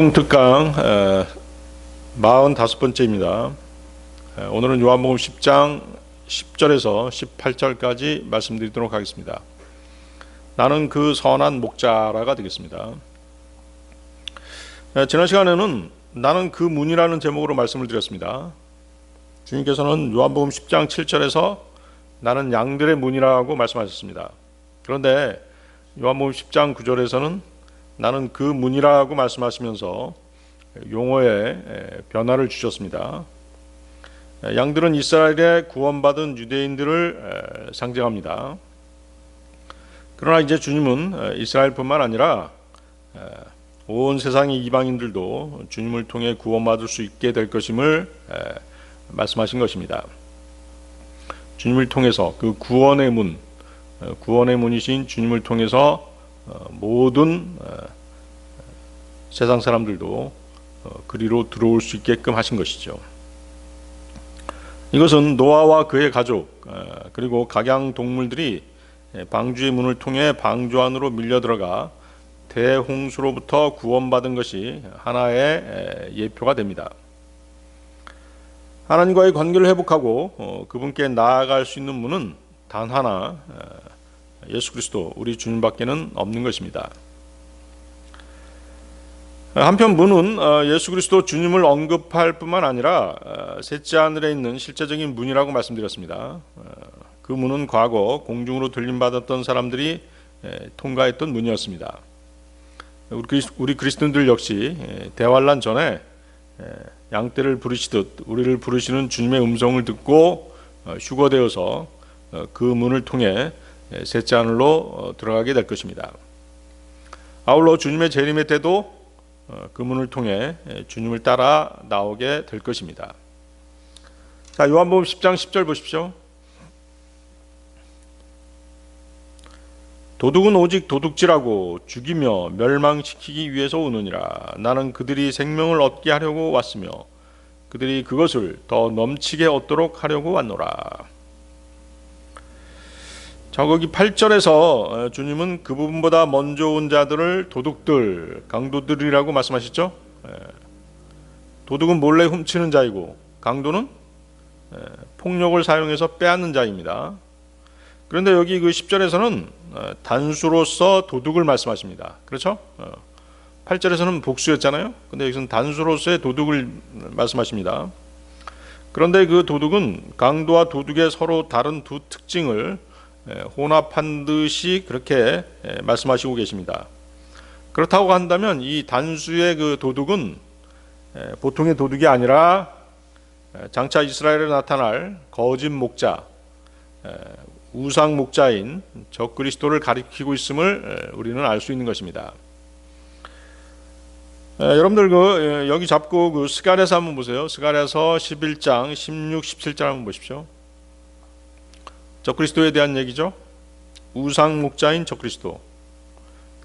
요한복음 특강 45번째입니다. 오늘은 요한복음 10장 10절에서 18절까지 말씀드리도록 하겠습니다. 나는 그 선한 목자라가 되겠습니다. 지난 시간에는 나는 그 문이라는 제목으로 말씀을 드렸습니다. 주님께서는 요한복음 10장 7절에서 나는 양들의 문이라고 말씀하셨습니다. 그런데 요한복음 10장 9절에서는 나는 그 문이라고 말씀하시면서 용어에 변화를 주셨습니다. 양들은 이스라엘의 구원받은 유대인들을 상징합니다. 그러나 이제 주님은 이스라엘뿐만 아니라 온 세상의 이방인들도 주님을 통해 구원받을 수 있게 될 것임을 말씀하신 것입니다. 주님을 통해서 그 구원의 문이신 주님을 통해서 모든 세상 사람들도 그리로 들어올 수 있게끔 하신 것이죠. 이것은 노아와 그의 가족 그리고 각양 동물들이 방주의 문을 통해 방주 안으로 밀려 들어가 대홍수로부터 구원받은 것이 하나의 예표가 됩니다. 하나님과의 관계를 회복하고 그분께 나아갈 수 있는 문은 단 하나, 예수 그리스도 우리 주님밖에는 없는 것입니다. 한편 문은 예수 그리스도 주님을 언급할 뿐만 아니라 셋째 하늘에 있는 실제적인 문이라고 말씀드렸습니다. 그 문은 과거 공중으로 들림받았던 사람들이 통과했던 문이었습니다. 우리 그리스도인들 역시 대환란 전에 양떼를 부르시듯 우리를 부르시는 주님의 음성을 듣고 휴거되어서 그 문을 통해 셋째 하늘로 들어가게 될 것입니다. 아울러 주님의 재림의 때도 그 문을 통해 주님을 따라 나오게 될 것입니다. 자, 요한복음 10장 10절 보십시오. 도둑은 오직 도둑질하고 죽이며 멸망시키기 위해서 오느니라. 나는 그들이 생명을 얻게 하려고 왔으며 그들이 그것을 더 넘치게 얻도록 하려고 왔노라. 자, 거기 8절에서 주님은 그 부분보다 먼저 온 자들을 도둑들, 강도들이라고 말씀하셨죠. 도둑은 몰래 훔치는 자이고 강도는 폭력을 사용해서 빼앗는 자입니다. 그런데 여기 그 10절에서는 단수로서 도둑을 말씀하십니다. 그렇죠? 8절에서는 복수였잖아요. 근데 여기서는 단수로서의 도둑을 말씀하십니다. 그런데 그 도둑은 강도와 도둑의 서로 다른 두 특징을 혼합한 듯이 그렇게 말씀하시고 계십니다. 그렇다고 한다면 이 단수의 그 도둑은 보통의 도둑이 아니라 장차 이스라엘에 나타날 거짓 목자, 우상 목자인 적그리스도를 가리키고 있음을 우리는 알 수 있는 것입니다. 여러분들 여기 잡고 그 스가랴서 한번 보세요. 스가랴서 11장 16, 17절 한번 보십시오. 적그리스도에 대한 얘기죠. 우상 목자인 적그리스도,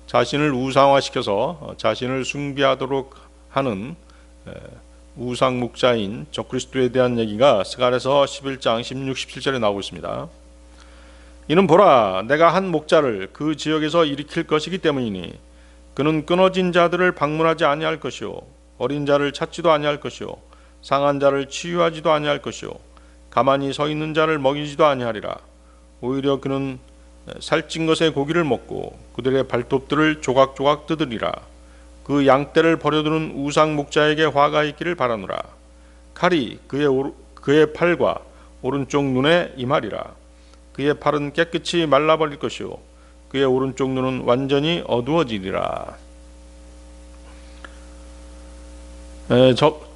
자신을 우상화시켜서 자신을 숭배하도록 하는 우상 목자인 적그리스도에 대한 얘기가 스가랴서 11장 16, 17절에 나오고 있습니다. 이는 보라, 내가 한 목자를 그 지역에서 일으킬 것이기 때문이니 그는 끊어진 자들을 방문하지 아니할 것이요 어린 자를 찾지도 아니할 것이요 상한 자를 치유하지도 아니할 것이요 가만히 서 있는 자를 먹이지도 아니하리라. 오히려 그는 살찐 것의 고기를 먹고 그들의 발톱들을 조각조각 뜯으리라. 그 양떼를 버려두는 우상 목자에게 화가 있기를 바라노라. 칼이 그의 팔과 오른쪽 눈에 임하리라. 그의 팔은 깨끗이 말라버릴 것이요 그의 오른쪽 눈은 완전히 어두워지리라.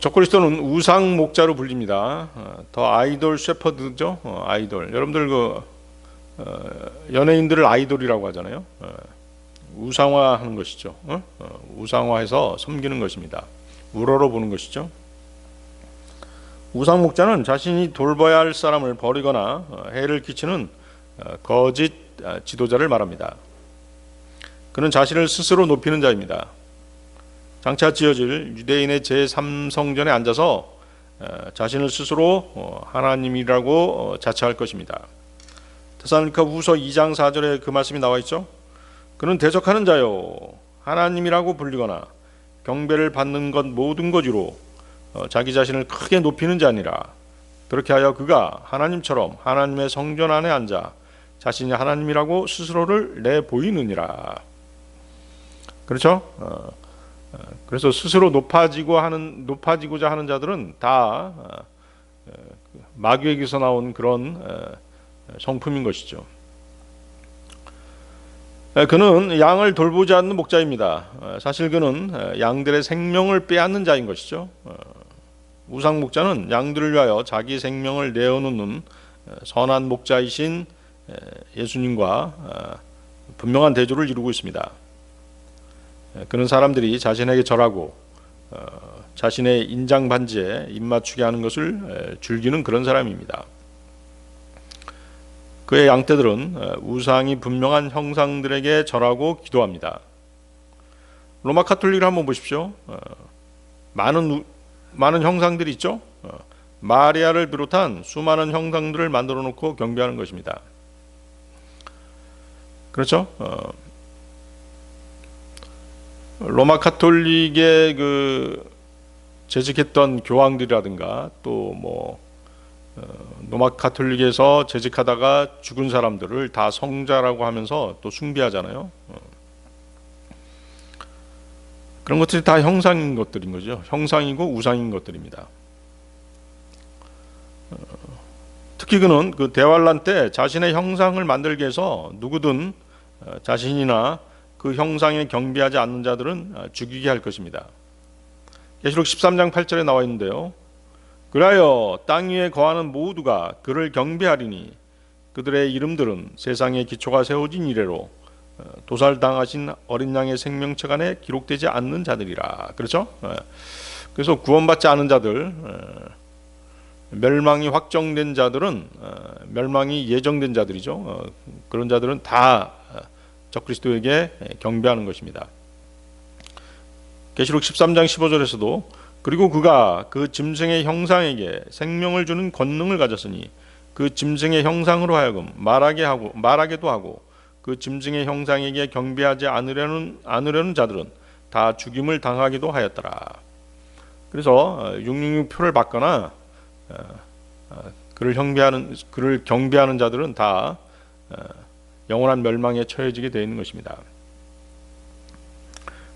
적그리스도는 우상 목자로 불립니다. 더 아이돌 셰퍼드죠. 아이돌. 여러분들 연예인들을 아이돌이라고 하잖아요. 우상화하는 것이죠. 우상화해서 섬기는 것입니다. 우러러 보는 것이죠. 우상 목자는 자신이 돌봐야 할 사람을 버리거나 해를 끼치는 거짓 지도자를 말합니다. 그는 자신을 스스로 높이는 자입니다. 장차 지어질 유대인의 제3성전에 앉아서 자신을 스스로 하나님이라고 자처할 것입니다. 데살로니가 후서 2장 4절에 그 말씀이 나와 있죠. 그는 대적하는 자요 하나님이라고 불리거나 경배를 받는 것 모든 거지로 자기 자신을 크게 높이는 자니라. 그렇게 하여 그가 하나님처럼 하나님의 성전 안에 앉아 자신이 하나님이라고 스스로를 내보이느니라. 그렇죠? 그래서 스스로 높아지고자 하는 자들은 다 마귀에게서 나온 그런 성품인 것이죠. 그는 양을 돌보지 않는 목자입니다. 사실 그는 양들의 생명을 빼앗는 자인 것이죠. 우상 목자는 양들을 위하여 자기 생명을 내어놓는 선한 목자이신 예수님과 분명한 대조를 이루고 있습니다. 그는 사람들이 자신에게 절하고 자신의 인장 반지에 입맞추게 하는 것을 즐기는 그런 사람입니다. 그의 양떼들은 우상이 분명한 형상들에게 절하고 기도합니다. 로마 카톨릭을 한번 보십시오. 많은 형상들이 있죠. 마리아를 비롯한 수많은 형상들을 만들어 놓고 경배하는 것입니다. 그렇죠? 로마 카톨릭의 재직했던 교황들이라든가 또 로마 카톨릭에서 재직하다가 죽은 사람들을 다 성자라고 하면서 또 숭배하잖아요. 그런 것들이 다 형상인 것들인 거죠. 형상이고 우상인 것들입니다. 특히 그는 그 대환란 때 자신의 형상을 만들기 위해서 누구든 자신이나 그 형상에 경배하지 않는 자들은 죽이게 할 것입니다. 계시록 13장 8절에 나와 있는데요. 그리하여 땅 위에 거하는 모두가 그를 경배하리니 그들의 이름들은 세상의 기초가 세워진 이래로 도살당하신 어린 양의 생명책 안에 기록되지 않는 자들이라. 그렇죠? 그래서 구원받지 않은 자들, 멸망이 확정된 자들은, 멸망이 예정된 자들이죠. 그런 자들은 다 적그리스도에게 경배하는 것입니다. 계시록 13장 15절에서도 그리고 그가 그 짐승의 형상에게 생명을 주는 권능을 가졌으니 그 짐승의 형상으로 하여금 말하게도 하고 그 짐승의 형상에게 경배하지 않으려는 자들은 다 죽임을 당하기도 하였더라. 그래서 666표를 받거나 그를 경배하는 자들은 다 영원한 멸망에 처해지게 되어 있는 것입니다.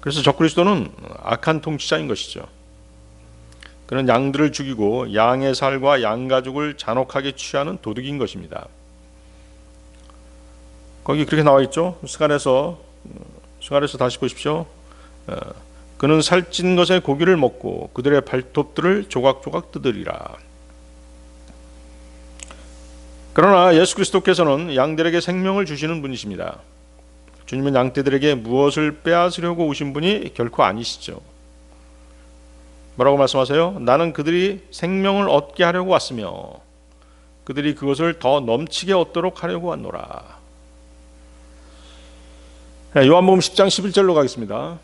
그래서 적그리스도는 악한 통치자인 것이죠. 그는 양들을 죽이고 양의 살과 양 가죽을 잔혹하게 취하는 도둑인 것입니다. 거기 그렇게 나와 있죠. 스가랴서 다시 보십시오. 그는 살찐 것의 고기를 먹고 그들의 발톱들을 조각조각 뜯으리라. 그러나 예수 그리스도께서는 양들에게 생명을 주시는 분이십니다. 주님은 양떼들에게 무엇을 빼앗으려고 오신 분이 결코 아니시죠. 뭐라고 말씀하세요? 나는 그들이 생명을 얻게 하려고 왔으며 그들이 그것을 더 넘치게 얻도록 하려고 왔노라. 요한복음 10장 11절로 가겠습니다.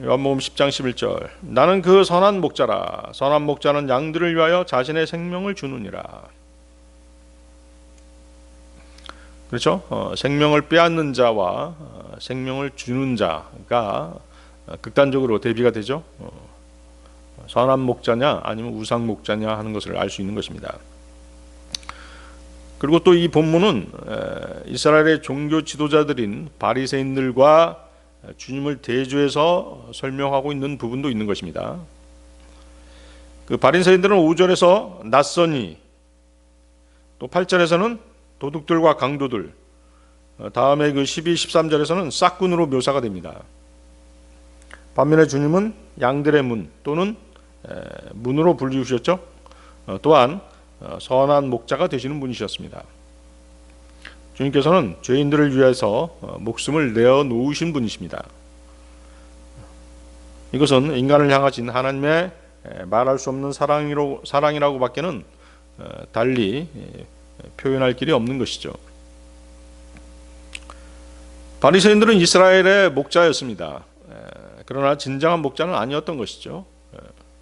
요한복음 10장 11절. 나는 그 선한 목자라. 선한 목자는 양들을 위하여 자신의 생명을 주느니라. 그렇죠? 생명을 빼앗는 자와 생명을 주는 자가 극단적으로 대비가 되죠. 선한 목자냐 아니면 우상 목자냐 하는 것을 알 수 있는 것입니다. 그리고 또 이 본문은 이스라엘의 종교 지도자들인 바리새인들과 주님을 대조해서 설명하고 있는 부분도 있는 것입니다. 그 바리새인들은 5절에서 낯선이, 또 8절에서는 도둑들과 강도들, 다음에 그 12, 13절에서는 싹군으로 묘사가 됩니다. 반면에 주님은 양들의 문 또는 문으로 불리우셨죠. 또한 선한 목자가 되시는 분이셨습니다. 주님께서는 죄인들을 위해서 목숨을 내어 놓으신 분이십니다. 이것은 인간을 향하신 하나님의 말할 수 없는 사랑이라고 밖에는 달리 표현할 길이 없는 것이죠. 바리새인들은 이스라엘의 목자였습니다. 그러나 진정한 목자는 아니었던 것이죠.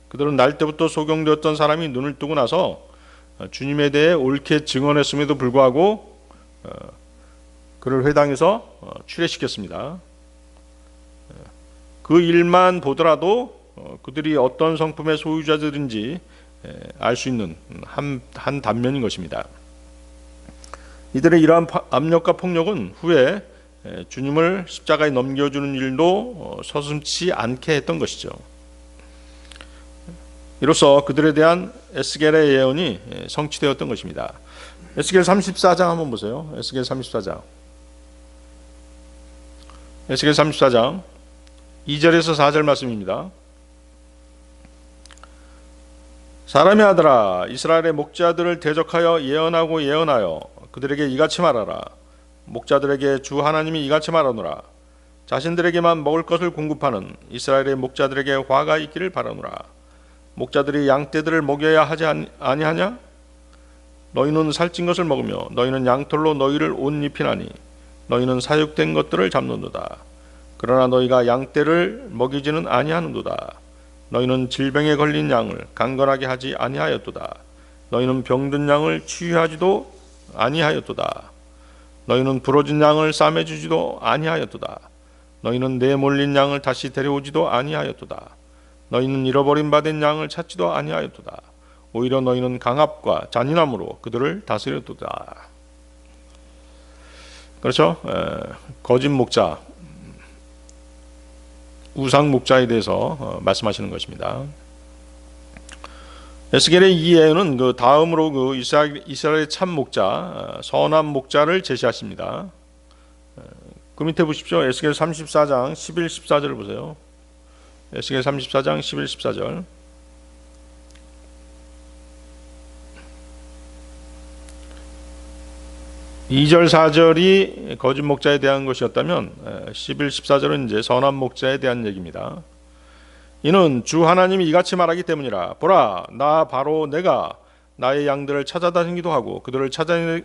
그들은 날 때부터 소경되었던 사람이 눈을 뜨고 나서 주님에 대해 옳게 증언했음에도 불구하고 그를 회당에서 추례시켰습니다. 그 일만 보더라도 그들이 어떤 성품의 소유자들인지 알 수 있는 한 단면인 것입니다. 이들의 이러한 압력과 폭력은 후에 주님을 십자가에 넘겨주는 일도 서슴지 않게 했던 것이죠. 이로써 그들에 대한 에스겔의 예언이 성취되었던 것입니다. 에스겔 34장 한번 보세요. 에스겔 34장. 에스겔 34장 2절에서 4절 말씀입니다. 사람의 아들아, 이스라엘의 목자들을 대적하여 예언하여 그들에게 이같이 말하라. 목자들에게 주 하나님이 이같이 말하노라. 자신들에게만 먹을 것을 공급하는 이스라엘의 목자들에게 화가 있기를 바라노라. 목자들이 양떼들을 먹여야 하지 아니하냐? 너희는 살찐 것을 먹으며 너희는 양털로 너희를 옷 입히나니 너희는 사육된 것들을 잡는도다. 그러나 너희가 양떼를 먹이지는 아니하는도다. 너희는 질병에 걸린 양을 강건하게 하지 아니하였도다. 너희는 병든 양을 치유하지도 아니하였도다. 너희는 부러진 양을 싸매주지도 아니하였도다. 너희는 내몰린 양을 다시 데려오지도 아니하였도다. 너희는 잃어버린 바 된 양을 찾지도 아니하였도다. 오히려 너희는 강압과 잔인함으로 그들을 다스렸도다. 그렇죠? 거짓 목자, 우상 목자에 대해서 말씀하시는 것입니다. 에스겔의 이 예언은 그 다음으로 그 이스라엘의 참 목자, 선한 목자를 제시하십니다. 그 밑에 보십시오. 에스겔 34장 11, 14절을 보세요. 에스겔 34장 11, 14절. 2절 4절이 거짓 목자에 대한 것이었다면 11, 14절은 이제 선한 목자에 대한 얘기입니다. 이는 주 하나님이 이같이 말하기 때문이라. 보라, 나 바로 내가 나의 양들을 찾아다니기도 하고 그들을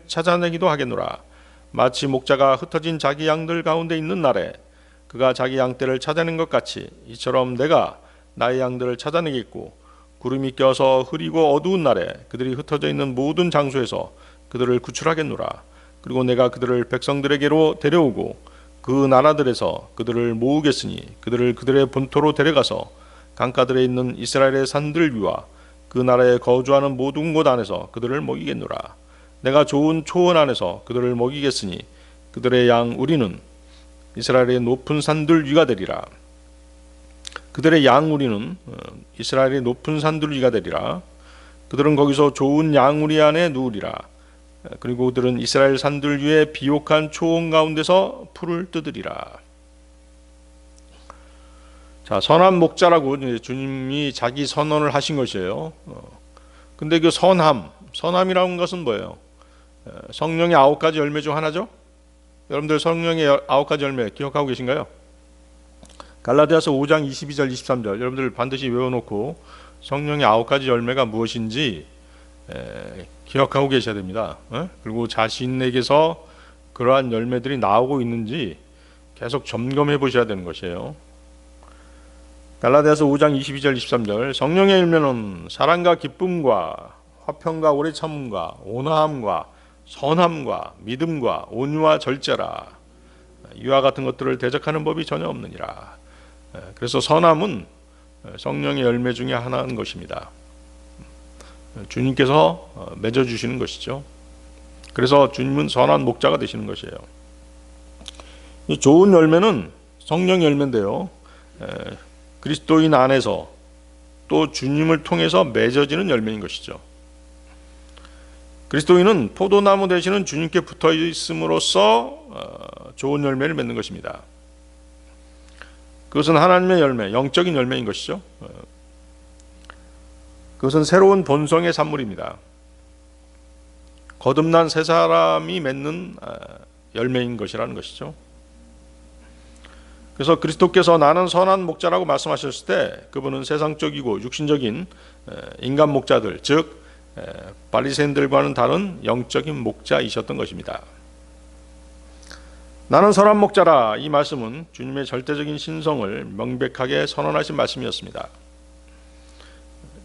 찾아내기도 하겠노라. 마치 목자가 흩어진 자기 양들 가운데 있는 날에 그가 자기 양떼를 찾아낸 것 같이 이처럼 내가 나의 양들을 찾아내겠고 구름이 껴서 흐리고 어두운 날에 그들이 흩어져 있는 모든 장소에서 그들을 구출하겠노라. 그리고 내가 그들을 백성들에게로 데려오고 그 나라들에서 그들을 모으겠으니 그들을 그들의 본토로 데려가서 강가들에 있는 이스라엘의 산들 위와 그 나라에 거주하는 모든 곳 안에서 그들을 먹이겠노라. 내가 좋은 초원 안에서 그들을 먹이겠으니 그들의 양 우리는 이스라엘의 높은 산들 위가 되리라. 그들의 양 우리는 이스라엘의 높은 산들 위가 되리라. 그들은 거기서 좋은 양 우리 안에 누우리라. 그리고 그들은 이스라엘 산들 위에 비옥한 초원 가운데서 풀을 뜯으리라. 자, 선한 목자라고 주님이 자기 선언을 하신 것이에요. 근데 그 선함이라는 것은 뭐예요? 성령의 9가지 열매 중 하나죠? 여러분들 성령의 9가지 열매 기억하고 계신가요? 갈라디아서 5장 22절 23절 여러분들 반드시 외워놓고 성령의 9가지 열매가 무엇인지 기억하고 계셔야 됩니다. 그리고 자신에게서 그러한 열매들이 나오고 있는지 계속 점검해 보셔야 되는 것이에요. 갈라디아서 5장 22절 23절 성령의 열매는 사랑과 기쁨과 화평과 오래 참음과 온화함과 선함과 믿음과 온유와 절제라. 이와 같은 것들을 대적하는 법이 전혀 없느니라. 그래서 선함은 성령의 열매 중에 하나인 것입니다. 주님께서 맺어주시는 것이죠. 그래서 주님은 선한 목자가 되시는 것이에요. 이 좋은 열매는 성령 열매인데요, 그리스도인 안에서 또 주님을 통해서 맺어지는 열매인 것이죠. 그리스도인은 포도나무 되시는 주님께 붙어 있음으로써 좋은 열매를 맺는 것입니다. 그것은 하나님의 열매, 영적인 열매인 것이죠. 그것은 새로운 본성의 산물입니다. 거듭난 새 사람이 맺는 열매인 것이라는 것이죠. 그래서 그리스도께서 나는 선한 목자라고 말씀하셨을 때 그분은 세상적이고 육신적인 인간 목자들, 즉 바리새인들과는 다른 영적인 목자이셨던 것입니다. 나는 선한 목자라, 이 말씀은 주님의 절대적인 신성을 명백하게 선언하신 말씀이었습니다.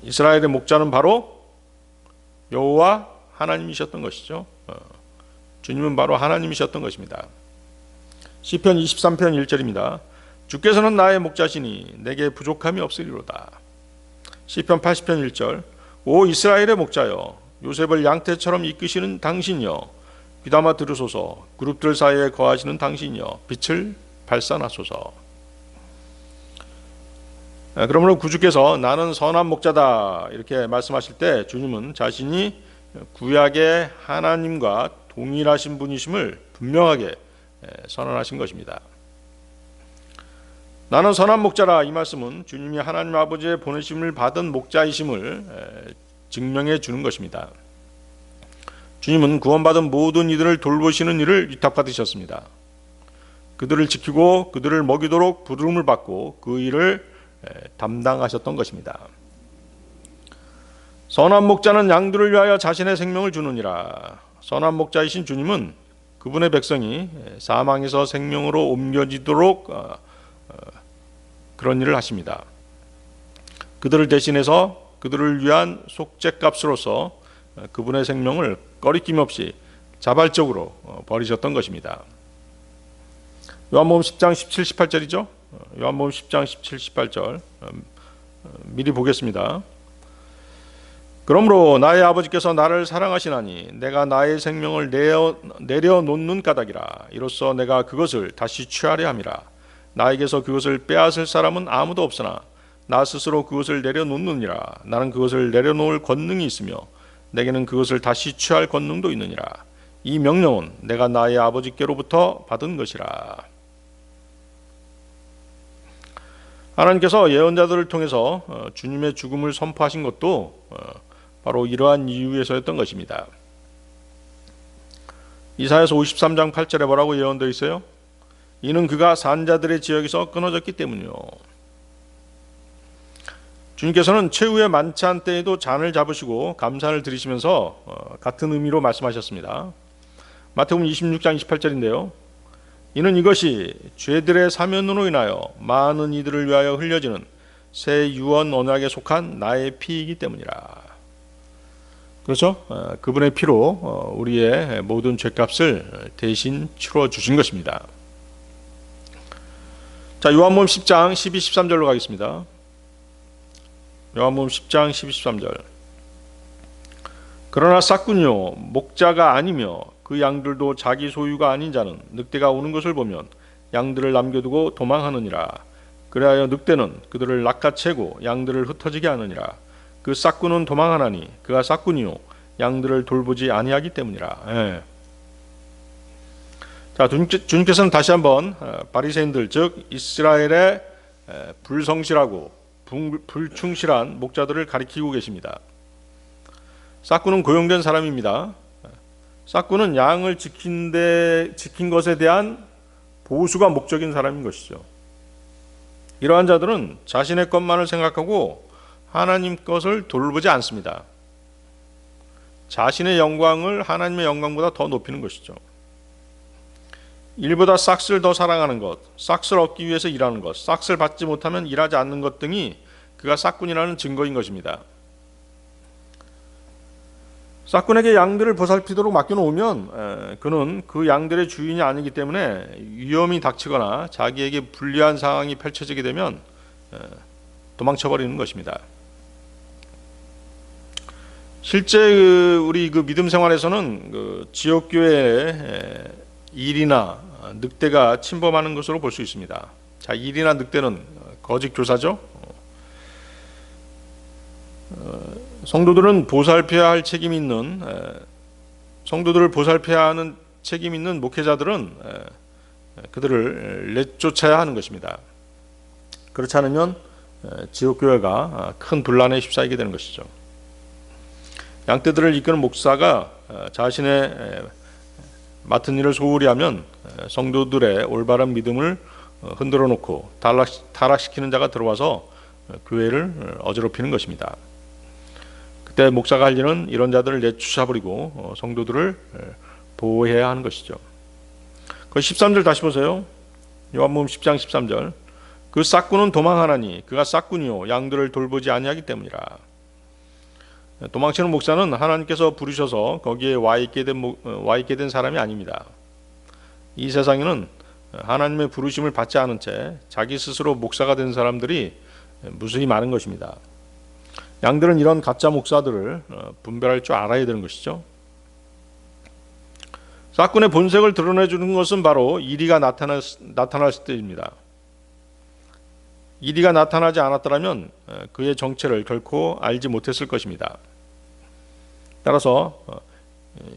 이스라엘의 목자는 바로 여호와 하나님이셨던 것이죠. 주님은 바로 하나님이셨던 것입니다. 시편 23편 1절입니다. 주께서는 나의 목자시니 내게 부족함이 없으리로다. 시편 80편 1절. 오 이스라엘의 목자여, 요셉을 양떼처럼 이끄시는 당신이여, 귀담아 들으소서. 그룹들 사이에 거하시는 당신이여, 빛을 발산하소서. 그러므로 구주께서 나는 선한 목자다 이렇게 말씀하실 때 주님은 자신이 구약의 하나님과 동일하신 분이심을 분명하게 선언하신 것입니다. 나는 선한 목자라, 이 말씀은 주님이 하나님 아버지의 보내심을 받은 목자이심을 증명해 주는 것입니다. 주님은 구원받은 모든 이들을 돌보시는 일을 위탁받으셨습니다. 그들을 지키고 그들을 먹이도록 부름을 받고 그 일을 담당하셨던 것입니다. 선한 목자는 양들을 위하여 자신의 생명을 주느니라. 선한 목자이신 주님은 그분의 백성이 사망에서 생명으로 옮겨지도록 그런 일을 하십니다. 그들을 대신해서 그들을 위한 속죄값으로서 그분의 생명을 꺼리낌 없이 자발적으로 버리셨던 것입니다. 요한복음 10장 17, 18절이죠. 요한복음 10장 17, 18절 미리 보겠습니다. 그러므로 나의 아버지께서 나를 사랑하시나니 내가 나의 생명을 내려놓는 까닭이라. 이로써 내가 그것을 다시 취하려 함이라. 나에게서 그것을 빼앗을 사람은 아무도 없으나 나 스스로 그것을 내려놓느니라. 나는 그것을 내려놓을 권능이 있으며 내게는 그것을 다시 취할 권능도 있느니라. 이 명령은 내가 나의 아버지께로부터 받은 것이라. 하나님께서 예언자들을 통해서 주님의 죽음을 선포하신 것도 바로 이러한 이유에서였던 것입니다. 이사야서 53장 8절에 뭐라고 예언되어 있어요? 이는 그가 산자들의 지역에서 끊어졌기 때문이요. 주님께서는 최후의 만찬 때에도 잔을 잡으시고 감사를 드리시면서 같은 의미로 말씀하셨습니다. 마태복음 26장 28절인데요. 이는 이것이 죄들의 사면으로 인하여 많은 이들을 위하여 흘려지는 새 유언 언약에 속한 나의 피이기 때문이라. 그렇죠? 그분의 피로 우리의 모든 죄값을 대신 치러 주신 것입니다. 자, 요한복음 10장 12, 13절로 가겠습니다. 요한복음 10장 12, 13절. 그러나 싹군이요 목자가 아니며 그 양들도 자기 소유가 아닌 자는 늑대가 오는 것을 보면 양들을 남겨두고 도망하느니라. 그리하여 늑대는 그들을 낚아채고 양들을 흩어지게 하느니라. 그 싹군은 도망하나니 그가 싹군이요 양들을 돌보지 아니하기 때문이라. 예. 자, 주님께서는 다시 한번 바리새인들 즉 이스라엘의 불성실하고 불충실한 목자들을 가리키고 계십니다. 싹군은 고용된 사람입니다. 싹군은 양을 지킨 것에 대한 보수가 목적인 사람인 것이죠. 이러한 자들은 자신의 것만을 생각하고 하나님 것을 돌보지 않습니다. 자신의 영광을 하나님의 영광보다 더 높이는 것이죠. 일보다 싹스를 더 사랑하는 것, 싹스를 얻기 위해서 일하는 것, 싹스를 받지 못하면 일하지 않는 것 등이 그가 싹군이라는 증거인 것입니다. 싹군에게 양들을 보살피도록 맡겨놓으면 그는 그 양들의 주인이 아니기 때문에 위험이 닥치거나 자기에게 불리한 상황이 펼쳐지게 되면 도망쳐버리는 것입니다. 실제 우리 믿음 생활에서는 지역교회의 일이나 늑대가 침범하는 것으로 볼 수 있습니다. 자, 일이나 늑대는 거짓 교사죠. 성도들은 보살펴야 할 책임이 있는 성도들을 보살펴야 하는 책임 있는 목회자들은 그들을 내쫓아야 하는 것입니다. 그렇지 않으면 지역교회가 큰 분란에 휩싸이게 되는 것이죠. 양떼들을 이끄는 목사가 자신의 맡은 일을 소홀히 하면 성도들의 올바른 믿음을 흔들어 놓고 타락시키는 자가 들어와서 교회를 어지럽히는 것입니다. 그때 목사가 할 일은 이런 자들을 내쫓아버리고 성도들을 보호해야 하는 것이죠. 그 13절 다시 보세요. 요한복음 10장 13절. 그 싹군은 도망하나니 그가 싹군이요 양들을 돌보지 아니하기 때문이라. 도망치는 목사는 하나님께서 부르셔서 거기에 와 있게 된 사람이 아닙니다. 이 세상에는 하나님의 부르심을 받지 않은 채 자기 스스로 목사가 된 사람들이 무수히 많은 것입니다. 양들은 이런 가짜 목사들을 분별할 줄 알아야 되는 것이죠. 사건의 본색을 드러내주는 것은 바로 이리가 나타났을 때입니다. 이리가 나타나지 않았더라면 그의 정체를 결코 알지 못했을 것입니다. 따라서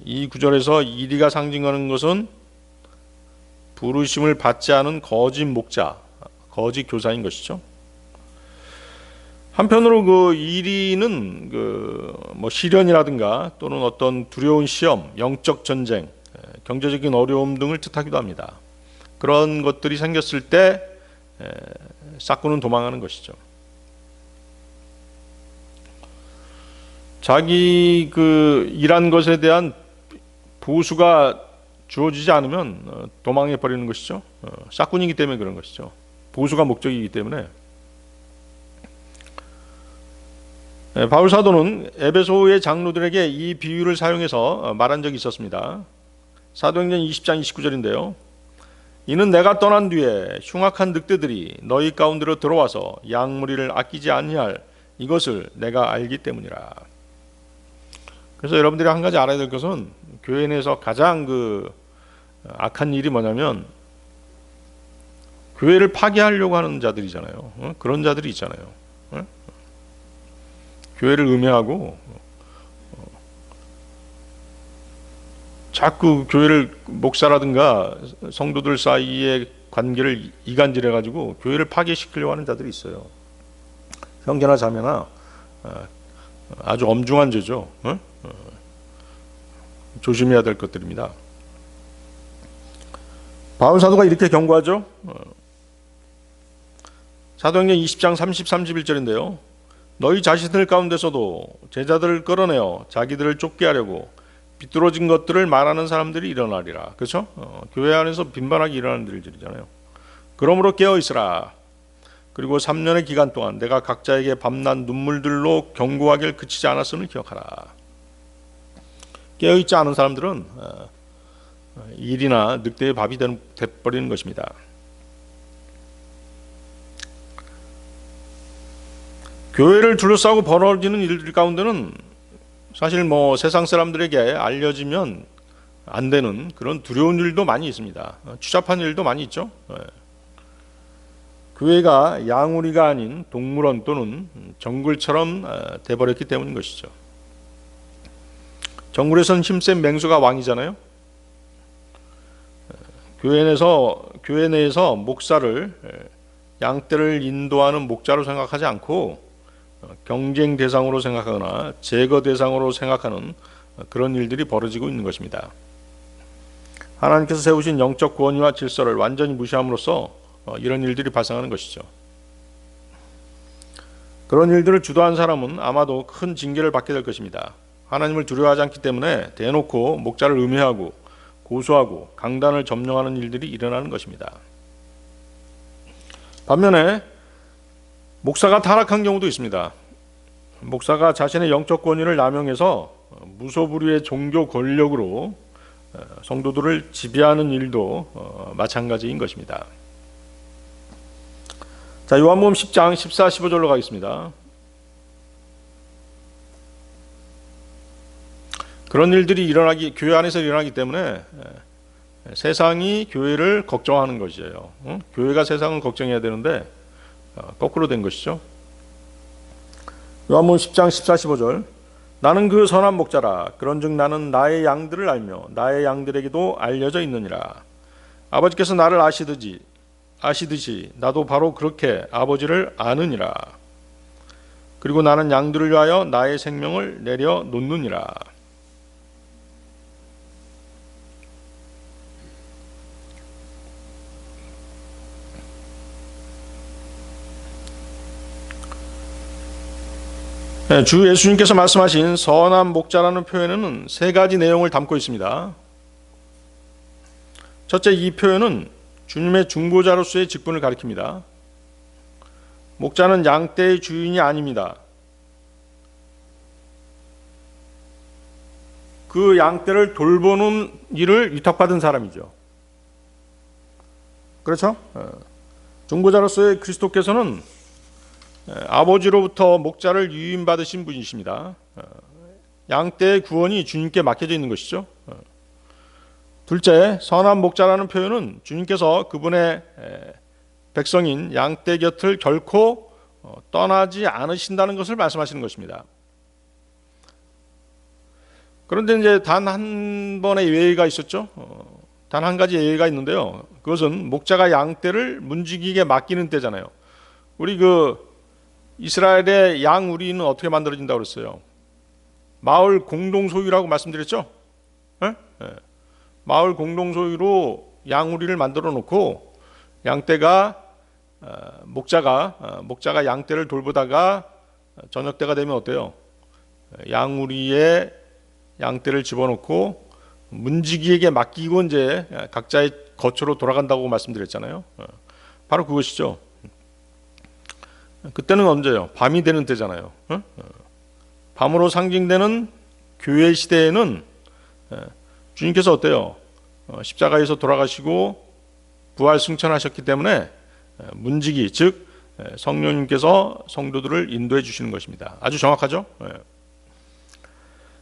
이 구절에서 이리가 상징하는 것은 부르심을 받지 않은 거짓 목자, 거짓 교사인 것이죠. 한편으로 그 이리는 뭐 시련이라든가 또는 어떤 두려운 시험, 영적 전쟁, 경제적인 어려움 등을 뜻하기도 합니다. 그런 것들이 생겼을 때 싹구는 도망하는 것이죠. 자기 일한 것에 대한 보수가 주어지지 않으면 도망해 버리는 것이죠. 싹군이기 때문에 그런 것이죠. 보수가 목적이기 때문에. 바울 사도는 에베소의 장로들에게 이 비유를 사용해서 말한 적이 있었습니다. 사도행전 20장 29절인데요. 이는 내가 떠난 뒤에 흉악한 늑대들이 너희 가운데로 들어와서 양무리를 아끼지 아니할 이것을 내가 알기 때문이라. 그래서 여러분들이 한 가지 알아야 될 것은 교회 내에서 가장 악한 일이 뭐냐면 교회를 파괴하려고 하는 자들이잖아요. 그런 자들이 있잖아요. 교회를 음해하고 자꾸 교회를 목사라든가 성도들 사이의 관계를 이간질해가지고 교회를 파괴시키려고 하는 자들이 있어요. 형제나 자매나 아주 엄중한 죄죠. 조심해야 될 것들입니다. 바울 사도가 이렇게 경고하죠. 사도행전 20장 30, 31절인데요. 너희 자신들 가운데서도 제자들을 끌어내어 자기들을 쫓게 하려고 비뚤어진 것들을 말하는 사람들이 일어나리라. 그렇죠? 교회 안에서 빈번하게 일어나는 일들이잖아요. 그러므로 깨어 있으라. 그리고 3년의 기간 동안 내가 각자에게 밤낮 눈물들로 경고하길 그치지 않았음을 기억하라. 깨어있지 않은 사람들은 일이나 늑대의 밥이 돼버리는 것입니다. 교회를 둘러싸고 벌어지는 일들 가운데는 사실 뭐 세상 사람들에게 알려지면 안 되는 그런 두려운 일도 많이 있습니다. 추잡한 일도 많이 있죠. 교회가 양우리가 아닌 동물원 또는 정글처럼 돼버렸기 때문인 것이죠. 정글에선 힘센 맹수가 왕이잖아요. 교회 내에서 목사를 양떼를 인도하는 목자로 생각하지 않고 경쟁 대상으로 생각하거나 제거 대상으로 생각하는 그런 일들이 벌어지고 있는 것입니다. 하나님께서 세우신 영적 권위와 질서를 완전히 무시함으로써 이런 일들이 발생하는 것이죠. 그런 일들을 주도한 사람은 아마도 큰 징계를 받게 될 것입니다. 하나님을 두려워하지 않기 때문에 대놓고 목자를 음해하고 고소하고 강단을 점령하는 일들이 일어나는 것입니다. 반면에 목사가 타락한 경우도 있습니다. 목사가 자신의 영적 권위를 남용해서 무소불위의 종교 권력으로 성도들을 지배하는 일도 마찬가지인 것입니다. 자, 요한복음 10장 14, 15절로 가겠습니다. 그런 일들이 교회 안에서 일어나기 때문에 세상이 교회를 걱정하는 것이에요. 교회가 세상을 걱정해야 되는데 거꾸로 된 것이죠. 요한복음 10장 14, 15절. 나는 그 선한 목자라. 그런즉 나는 나의 양들을 알며 나의 양들에게도 알려져 있느니라. 아버지께서 나를 아시듯이 나도 바로 그렇게 아버지를 아느니라. 그리고 나는 양들을 위하여 나의 생명을 내려 놓느니라. 주 예수님께서 말씀하신 선한 목자라는 표현에는 세 가지 내용을 담고 있습니다. 첫째, 이 표현은 주님의 중보자로서의 직분을 가리킵니다. 목자는 양떼의 주인이 아닙니다. 그 양떼를 돌보는 일을 위탁받은 사람이죠. 그렇죠? 중보자로서의 그리스도께서는 아버지로부터 목자를 유임받으신 분이십니다. 양떼의 구원이 주님께 맡겨져 있는 것이죠. 둘째, 선한 목자라는 표현은 주님께서 그분의 백성인 양떼 곁을 결코 떠나지 않으신다는 것을 말씀하시는 것입니다. 그런데 이제 단 한 번의 예외가 있었죠. 단 한 가지 예외가 있는데요. 그것은 목자가 양떼를 문지기에게 맡기는 때잖아요. 우리 이스라엘의 양 우리는 어떻게 만들어진다고 그랬어요? 마을 공동 소유라고 말씀드렸죠. 네? 마을 공동 소유로 양 우리를 만들어 놓고 양떼가 목자가 양떼를 돌보다가 저녁 때가 되면 어때요? 양 우리의 양떼를 집어넣고 문지기에게 맡기고 이제 각자의 거처로 돌아간다고 말씀드렸잖아요. 바로 그것이죠. 그때는 언제요? 밤이 되는 때잖아요. 밤으로 상징되는 교회 시대에는 주님께서 어때요? 십자가에서 돌아가시고 부활 승천하셨기 때문에 문지기, 즉 성령님께서 성도들을 인도해 주시는 것입니다. 아주 정확하죠?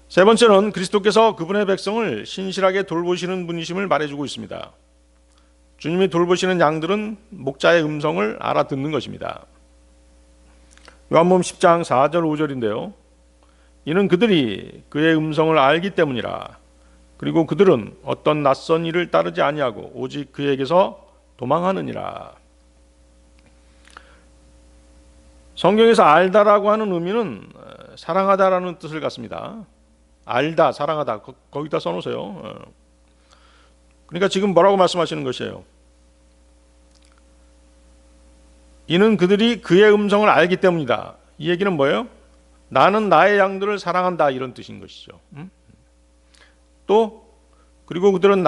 세 번째는 그리스도께서 그분의 백성을 신실하게 돌보시는 분이심을 말해주고 있습니다. 주님이 돌보시는 양들은 목자의 음성을 알아듣는 것입니다. 요한복음 10장 4절 5절인데요. 이는 그들이 그의 음성을 알기 때문이라. 그리고 그들은 어떤 낯선 일을 따르지 아니하고 오직 그에게서 도망하느니라. 성경에서 알다라고 하는 의미는 사랑하다라는 뜻을 갖습니다. 알다, 사랑하다, 거기다 써놓으세요. 그러니까 지금 뭐라고 말씀하시는 것이에요? 이는 그들이 그의 음성을 알기 때문이다. 이 얘기는 뭐예요? 나는 나의 양들을 사랑한다, 이런 뜻인 것이죠. 또 그리고 그들은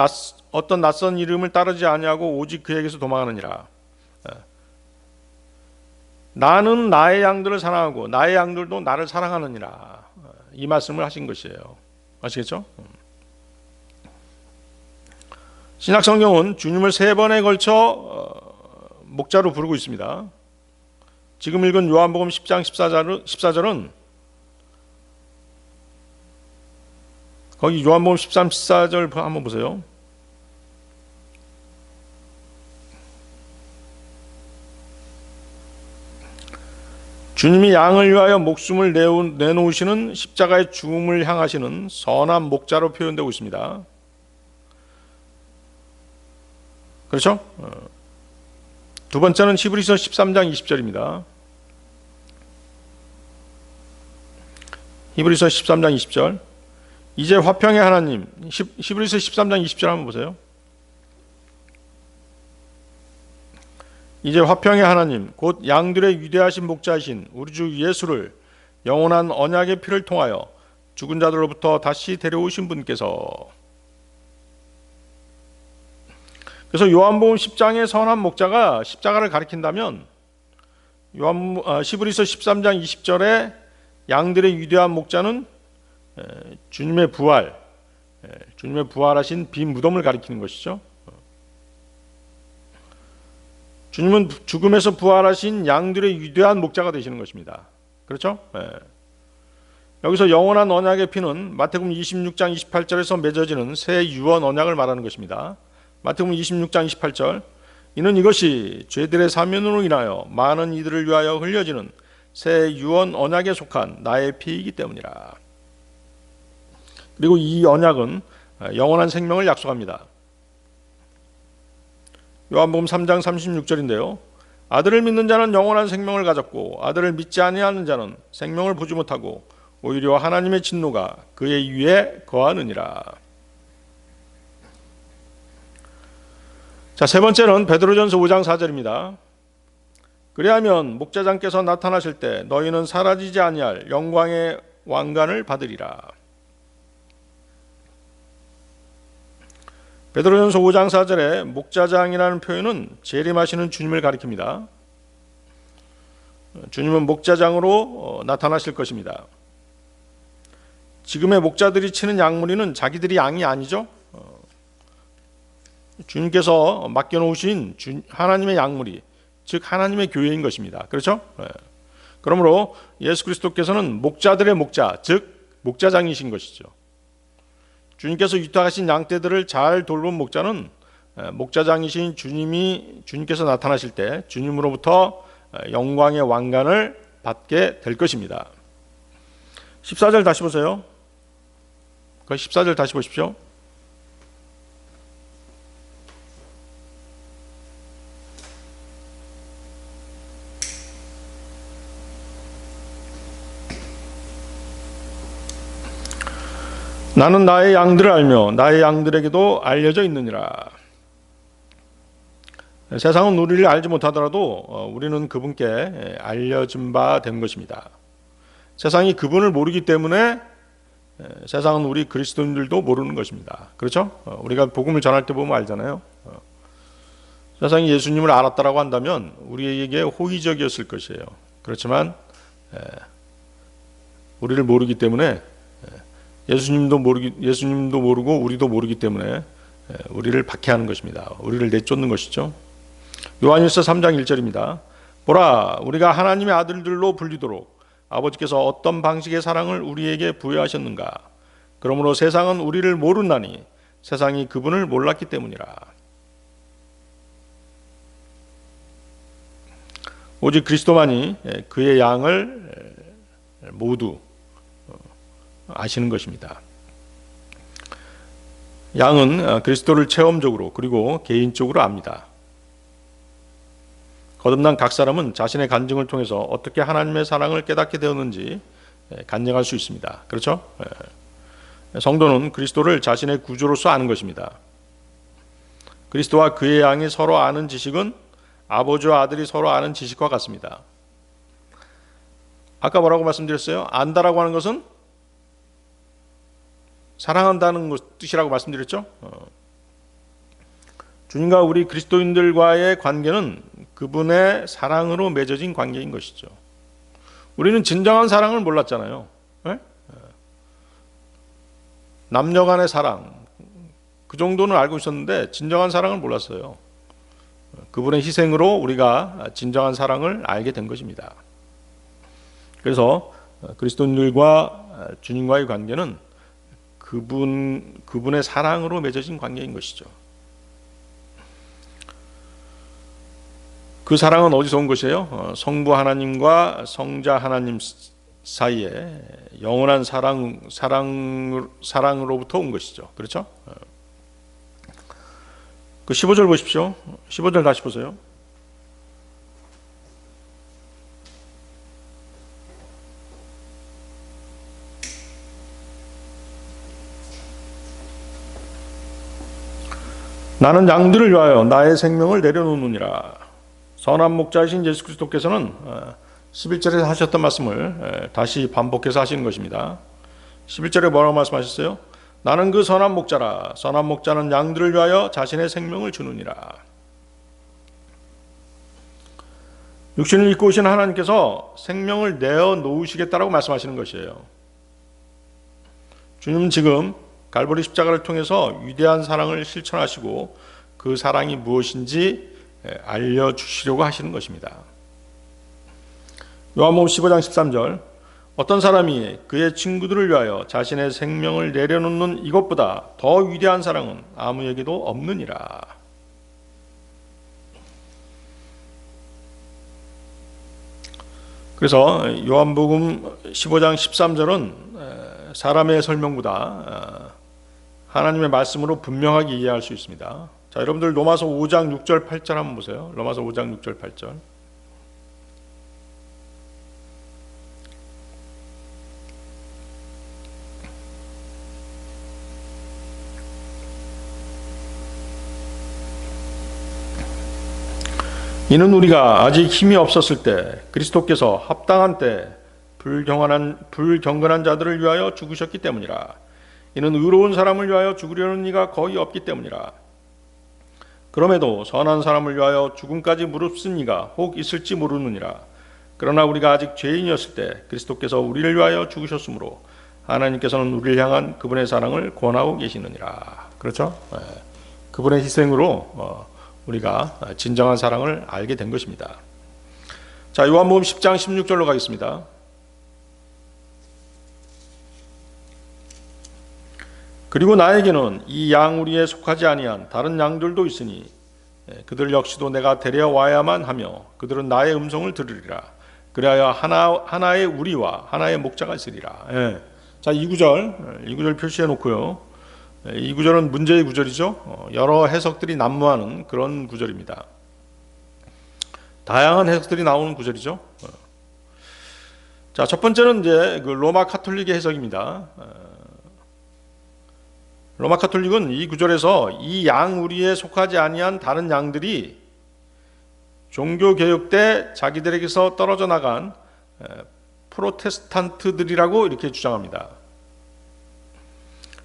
어떤 낯선 이름을 따르지 아니하고 오직 그에게서 도망하느니라. 나는 나의 양들을 사랑하고 나의 양들도 나를 사랑하느니라. 이 말씀을 하신 것이에요. 아시겠죠? 신약성경은 주님을 3번에 걸쳐 목자로 부르고 있습니다. 지금 읽은 요한복음 10장 14절은 거기 요한복음 13, 14절 한번 보세요. 주님이 양을 위하여 목숨을 내놓으시는 십자가의 죽음을 향하시는 선한 목자로 표현되고 있습니다. 그렇죠? 두 번째는 히브리서 13장 20절입니다. 히브리서 13장 20절. 이제 화평의 하나님, 히브리서 13장 20절 한번 보세요. 이제 화평의 하나님, 곧 양들의 위대하신 목자이신 우리 주 예수를 영원한 언약의 피를 통하여 죽은 자들로부터 다시 데려오신 분께서. 그래서 요한복음 10장의 선한 목자가 십자가를 가리킨다면 히브리서 13장 20절에 양들의 위대한 목자는 주님의 부활하신 빈 무덤을 가리키는 것이죠. 주님은 죽음에서 부활하신 양들의 위대한 목자가 되시는 것입니다. 그렇죠? 여기서 영원한 언약의 피는 마태복음 26장 28절에서 맺어지는 새 유언 언약을 말하는 것입니다. 마태복음 26장 28절. 이는 이것이 죄들의 사면으로 인하여 많은 이들을 위하여 흘려지는 새 유언 언약에 속한 나의 피이기 때문이라. 그리고 이 언약은 영원한 생명을 약속합니다. 요한복음 3장 36절인데요. 아들을 믿는 자는 영원한 생명을 가졌고 아들을 믿지 아니하는 자는 생명을 보지 못하고 오히려 하나님의 진노가 그의 위에 거하느니라. 자, 세 번째는 베드로전서 5장 4절입니다. 그리하면 목자장께서 나타나실 때 너희는 사라지지 아니할 영광의 왕관을 받으리라. 베드로전서 5장 4절에 목자장이라는 표현은 재림하시는 주님을 가리킵니다. 주님은 목자장으로 나타나실 것입니다. 지금의 목자들이 치는 양무리는 자기들이 양이 아니죠. 주님께서 맡겨놓으신 하나님의 양물이, 즉 하나님의 교회인 것입니다. 그렇죠? 그러므로 예수 그리스도께서는 목자들의 목자, 즉 목자장이신 것이죠. 주님께서 위탁하신 양떼들을 잘 돌본 목자는 목자장이신 주님께서 나타나실 때 주님으로부터 영광의 왕관을 받게 될 것입니다. 14절 다시 보세요. 14절 다시 보십시오. 나는 나의 양들을 알며 나의 양들에게도 알려져 있느니라. 세상은 우리를 알지 못하더라도 우리는 그분께 알려진 바 된 것입니다. 세상이 그분을 모르기 때문에 세상은 우리 그리스도인들도 모르는 것입니다. 그렇죠? 우리가 복음을 전할 때 보면 알잖아요. 세상이 예수님을 알았다라고 한다면 우리에게 호의적이었을 것이에요. 그렇지만 우리를 모르기 때문에 예수님도 모르고 우리도 모르기 때문에 우리를 박해하는 것입니다. 우리를 내쫓는 것이죠. 요한일서 3장 1절입니다. 보라, 우리가 하나님의 아들들로 불리도록 아버지께서 어떤 방식의 사랑을 우리에게 부여하셨는가. 그러므로 세상은 우리를 모르나니 세상이 그분을 몰랐기 때문이라. 오직 그리스도만이 그의 양을 모두 아시는 것입니다. 양은 그리스도를 체험적으로 그리고 개인적으로 압니다. 거듭난 각 사람은 자신의 간증을 통해서 어떻게 하나님의 사랑을 깨닫게 되었는지 간증할 수 있습니다. 그렇죠? 성도는 그리스도를 자신의 구주로서 아는 것입니다. 그리스도와 그의 양이 서로 아는 지식은 아버지와 아들이 서로 아는 지식과 같습니다. 아까 뭐라고 말씀드렸어요? 안다라고 하는 것은 사랑한다는 뜻이라고 말씀드렸죠. 주님과 우리 그리스도인들과의 관계는 그분의 사랑으로 맺어진 관계인 것이죠. 우리는 진정한 사랑을 몰랐잖아요. 네? 남녀 간의 사랑, 그 정도는 알고 있었는데 진정한 사랑을 몰랐어요. 그분의 희생으로 우리가 진정한 사랑을 알게 된 것입니다. 그래서 그리스도인들과 주님과의 관계는 그분의 사랑으로 맺어진 관계인 것이죠. 그 사랑은 어디서 온 것이에요? 성부 하나님과 성자 하나님 사이에 영원한 사랑으로부터 온 것이죠. 그렇죠? 그 15절 보십시오. 15절 다시 보세요. 나는 양들을 위하여 나의 생명을 내려놓느니라. 선한 목자이신 예수 그리스도께서는 11절에 하셨던 말씀을 다시 반복해서 하시는 것입니다. 11절에 뭐라고 말씀하셨어요? 나는 그 선한 목자라. 선한 목자는 양들을 위하여 자신의 생명을 주느니라. 육신을 입고 오신 하나님께서 생명을 내어 놓으시겠다라고 말씀하시는 것이에요. 주님은 지금 갈보리 십자가를 통해서 위대한 사랑을 실천하시고 그 사랑이 무엇인지 알려주시려고 하시는 것입니다. 요한복음 15장 13절, 어떤 사람이 그의 친구들을 위하여 자신의 생명을 내려놓는 이것보다 더 위대한 사랑은 아무에게도 없느니라. 그래서 요한복음 15장 13절은 사람의 설명보다 하나님의 말씀으로 분명하게 이해할 수 있습니다. 자, 여러분들 로마서 5장 6절 8절 한번 보세요. 로마서 5장 6절 8절. 이는 우리가 아직 힘이 없었을 때 그리스도께서 합당한 때 불경건한 자들을 위하여 죽으셨기 때문이라. 이는 의로운 사람을 위하여 죽으려는 이가 거의 없기 때문이라. 그럼에도 선한 사람을 위하여 죽음까지 무릅쓴 이가 혹 있을지 모르느니라. 그러나 우리가 아직 죄인이었을 때 그리스도께서 우리를 위하여 죽으셨으므로 하나님께서는 우리를 향한 그분의 사랑을 권하고 계시느니라. 그렇죠? 그분의 희생으로 우리가 진정한 사랑을 알게 된 것입니다. 자, 요한복음 10장 16절로 가겠습니다. 그리고 나에게는 이 양우리에 속하지 아니한 다른 양들도 있으니 그들 역시도 내가 데려와야만 하며 그들은 나의 음성을 들으리라. 그리하여 하나의 우리와 하나의 목자가 있으리라. 자, 이 구절 표시해 놓고요. 이 구절은 문제의 구절이죠. 여러 해석들이 난무하는 그런 구절입니다. 다양한 해석들이 나오는 구절이죠. 자, 첫 번째는 이제 그 로마 카톨릭의 해석입니다. 로마 카톨릭은 이 구절에서 이 양우리에 속하지 아니한 다른 양들이 종교 개혁 때 자기들에게서 떨어져 나간 프로테스탄트들이라고 이렇게 주장합니다.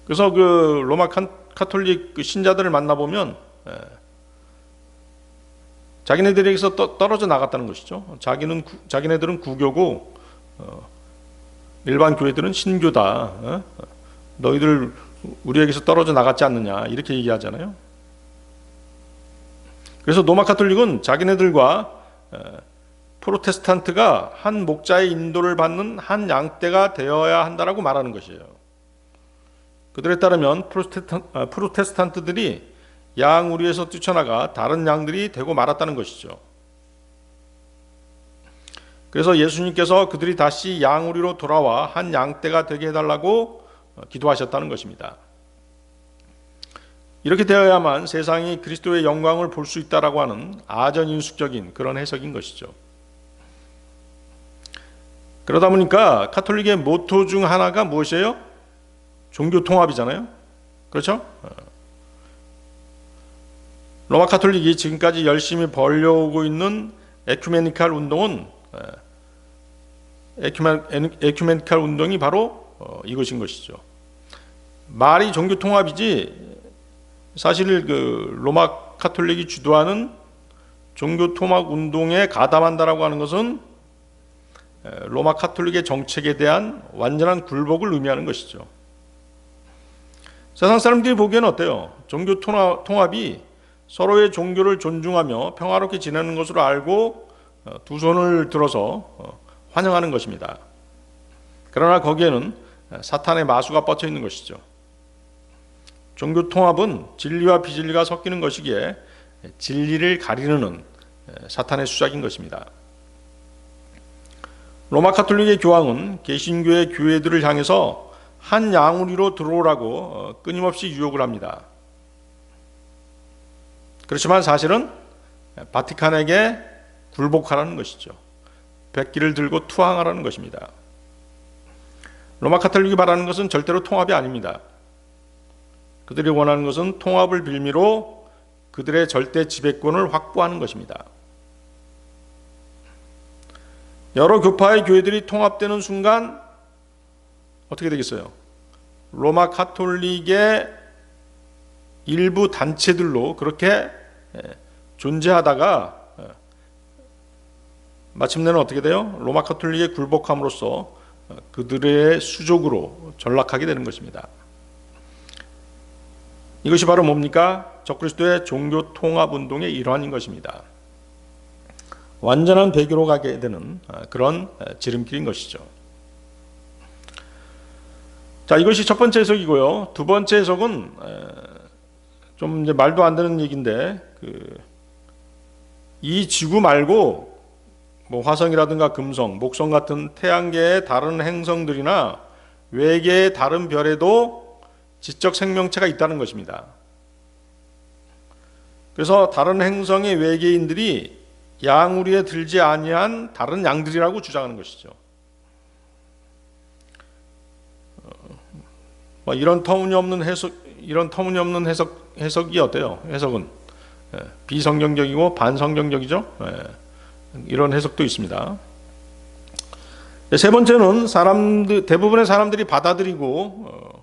그래서 그 로마 카톨릭 신자들을 만나보면 자기네들에게서 떨어져 나갔다는 것이죠. 자기네들은 구교고 일반 교회들은 신교다. 너희들 우리에게서 떨어져 나갔지 않느냐 이렇게 얘기하잖아요. 그래서 로마 카톨릭은 자기네들과 프로테스탄트가 한 목자의 인도를 받는 한 양떼가 되어야 한다라고 말하는 것이에요. 그들에 따르면 프로테스탄트들이 양우리에서 뛰쳐나가 다른 양들이 되고 말았다는 것이죠. 그래서 예수님께서 그들이 다시 양우리로 돌아와 한 양떼가 되게 해달라고 기도하셨다는 것입니다. 이렇게 되어야만 세상이 그리스도의 영광을 볼 수 있다라고 하는 아전인숙적인 그런 해석인 것이죠. 그러다 보니까 카톨릭의 모토 중 하나가 무엇이에요? 종교 통합이잖아요. 그렇죠? 로마 카톨릭이 지금까지 열심히 벌려오고 있는 에큐메니칼 운동은 에큐메니칼 운동이 바로 이것인 것이죠. 말이 종교 통합이지 사실 그 로마 카톨릭이 주도하는 종교 통합 운동에 가담한다라고 하는 것은 로마 카톨릭의 정책에 대한 완전한 굴복을 의미하는 것이죠. 세상 사람들이 보기에는 어때요? 종교 통합이 서로의 종교를 존중하며 평화롭게 지내는 것으로 알고 두 손을 들어서 환영하는 것입니다. 그러나 거기에는 사탄의 마수가 뻗쳐 있는 것이죠. 종교 통합은 진리와 비진리가 섞이는 것이기에 진리를 가리는 사탄의 수작인 것입니다. 로마 카톨릭의 교황은 개신교의 교회들을 향해서 한 양우리로 들어오라고 끊임없이 유혹을 합니다. 그렇지만 사실은 바티칸에게 굴복하라는 것이죠. 백기를 들고 투항하라는 것입니다. 로마 카톨릭이 바라는 것은 절대로 통합이 아닙니다. 그들이 원하는 것은 통합을 빌미로 그들의 절대 지배권을 확보하는 것입니다. 여러 교파의 교회들이 통합되는 순간 어떻게 되겠어요? 로마 카톨릭의 일부 단체들로 그렇게 존재하다가 마침내는 어떻게 돼요? 로마 카톨릭에 굴복함으로써 그들의 수족으로 전락하게 되는 것입니다. 이것이 바로 뭡니까? 적그리스도의 종교 통합 운동의 일환인 것입니다. 완전한 배교로 가게 되는 그런 지름길인 것이죠. 자, 이것이 첫 번째 해석이고요. 두 번째 해석은 좀 이제 말도 안 되는 얘기인데 이 지구 말고 뭐 화성이라든가 금성, 목성 같은 태양계의 다른 행성들이나 외계의 다른 별에도 지적 생명체가 있다는 것입니다. 그래서 다른 행성의 외계인들이 양우리에 들지 아니한 다른 양들이라고 주장하는 것이죠. 이런 터무니없는 해석이 어때요? 해석은 비성경적이고 반성경적이죠. 이런 해석도 있습니다. 세 번째는 대부분의 사람들이 받아들이고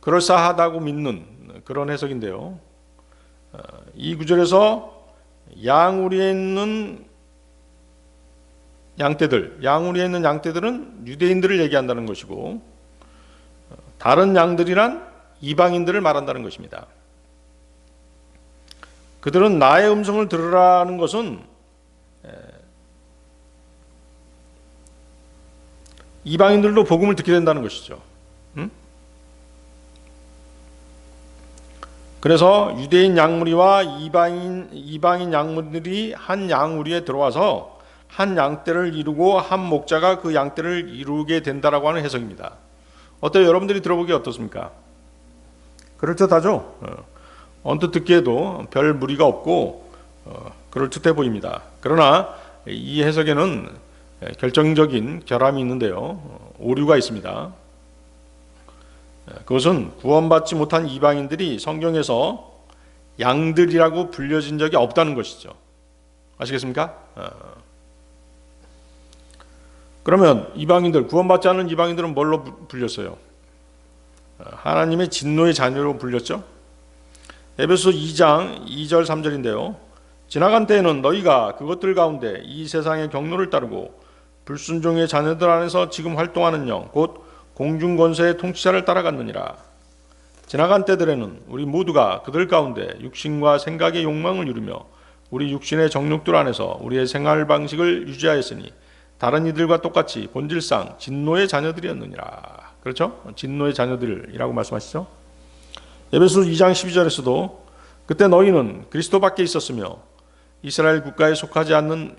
그럴싸하다고 믿는 그런 해석인데요. 이 구절에서 양우리에 있는 양떼들은 유대인들을 얘기한다는 것이고 다른 양들이란 이방인들을 말한다는 것입니다. 그들은 나의 음성을 들으라는 것은 이방인들도 복음을 듣게 된다는 것이죠. 그래서 유대인 양무리와 이방인 양무리들이 한 양우리에 들어와서 한 양떼를 이루고 한 목자가 그 양떼를 이루게 된다라고 하는 해석입니다. 어때요? 여러분들이 들어보기 어떻습니까? 그럴듯하죠? 언뜻 듣기에도 별 무리가 없고 그럴듯해 보입니다. 그러나 이 해석에는 결정적인 결함이 있는데요. 오류가 있습니다. 그것은 구원받지 못한 이방인들이 성경에서 양들이라고 불려진 적이 없다는 것이죠. 아시겠습니까? 그러면 이방인들, 구원받지 않은 이방인들은 뭘로 불렸어요? 하나님의 진노의 자녀로 불렸죠. 에베소 2장 2절 3절인데요. 지나간 때에는 너희가 그것들 가운데 이 세상의 경로를 따르고 불순종의 자녀들 안에서 지금 활동하는 영, 곧 공중권세의 통치자를 따라갔느니라. 지나간 때들에는 우리 모두가 그들 가운데 육신과 생각의 욕망을 이루며 우리 육신의 정욕들 안에서 우리의 생활 방식을 유지하였으니 다른 이들과 똑같이 본질상 진노의 자녀들이었느니라. 그렇죠? 진노의 자녀들이라고 말씀하시죠. 에베소 2장 12절에서도 그때 너희는 그리스도 밖에 있었으며 이스라엘 국가에 속하지 않는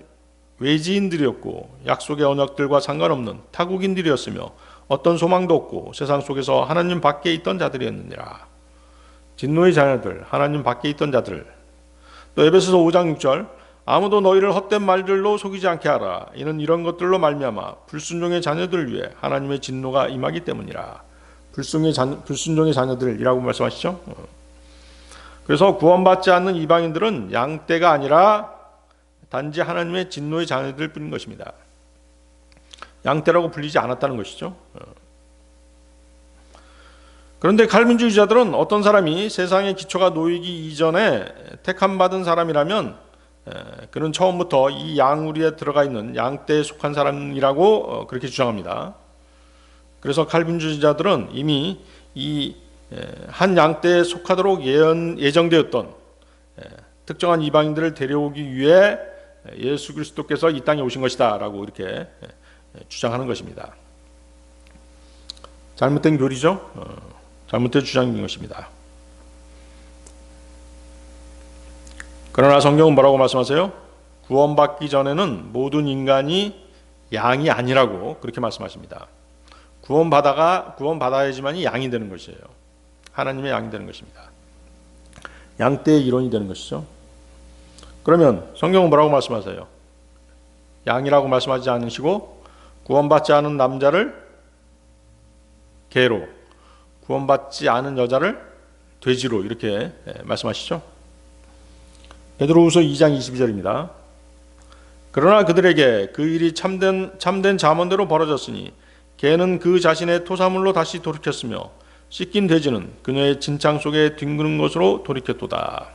외지인들이었고 약속의 언약들과 상관없는 타국인들이었으며 어떤 소망도 없고 세상 속에서 하나님 밖에 있던 자들이었느니라. 진노의 자녀들, 하나님 밖에 있던 자들. 또 에베소서 5장 6절 아무도 너희를 헛된 말들로 속이지 않게 하라. 이는 이런 것들로 말미암아 불순종의 자녀들을 위해 하나님의 진노가 임하기 때문이라. 불순종의 자녀들이라고 말씀하시죠. 그래서 구원받지 않는 이방인들은 양떼가 아니라 단지 하나님의 진노의 자녀들 뿐인 것입니다. 양떼라고 불리지 않았다는 것이죠. 그런데 칼빈주의자들은 어떤 사람이 세상의 기초가 놓이기 이전에 택함받은 사람이라면 그는 처음부터 이 양우리에 들어가 있는 양떼에 속한 사람이라고 그렇게 주장합니다. 그래서 칼빈주의자들은 이미 이 한 양떼에 속하도록 예정되었던 특정한 이방인들을 데려오기 위해 예수 그리스도께서 이 땅에 오신 것이다 라고 이렇게 주장하는 것입니다. 잘못된 교리죠. 잘못된 주장인 것입니다. 그러나 성경은 뭐라고 말씀하세요? 구원받기 전에는 모든 인간이 양이 아니라고 그렇게 말씀하십니다. 구원받아야지만이 양이 되는 것이에요. 하나님의 양이 되는 것입니다. 양떼의 이론이 되는 것이죠. 그러면 성경은 뭐라고 말씀하세요? 양이라고 말씀하지 않으시고 구원받지 않은 남자를 개로, 구원받지 않은 여자를 돼지로 이렇게 말씀하시죠. 베드로후서 2장 22절입니다. 그러나 그들에게 그 일이 참된 잠언대로 벌어졌으니 개는 그 자신의 토사물로 다시 돌이켰으며 씻긴 돼지는 그녀의 진창 속에 뒹구는 것으로 돌이켰도다.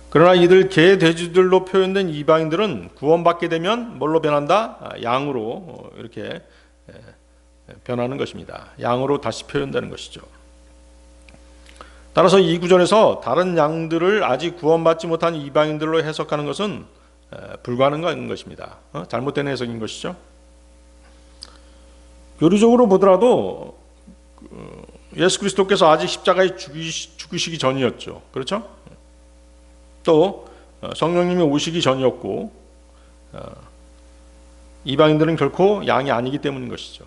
그러나 이들 개, 돼지들로 표현된 이방인들은 구원받게 되면 뭘로 변한다? 양으로 이렇게 변하는 것입니다. 양으로 다시 표현되는 것이죠. 따라서 이 구절에서 다른 양들을 아직 구원받지 못한 이방인들로 해석하는 것은 불가능한 것입니다. 잘못된 해석인 것이죠. 교리적으로 보더라도 예수 그리스도께서 아직 십자가에 죽으시기 전이었죠. 그렇죠? 또 성령님이 오시기 전이었고 이방인들은 결코 양이 아니기 때문인 것이죠.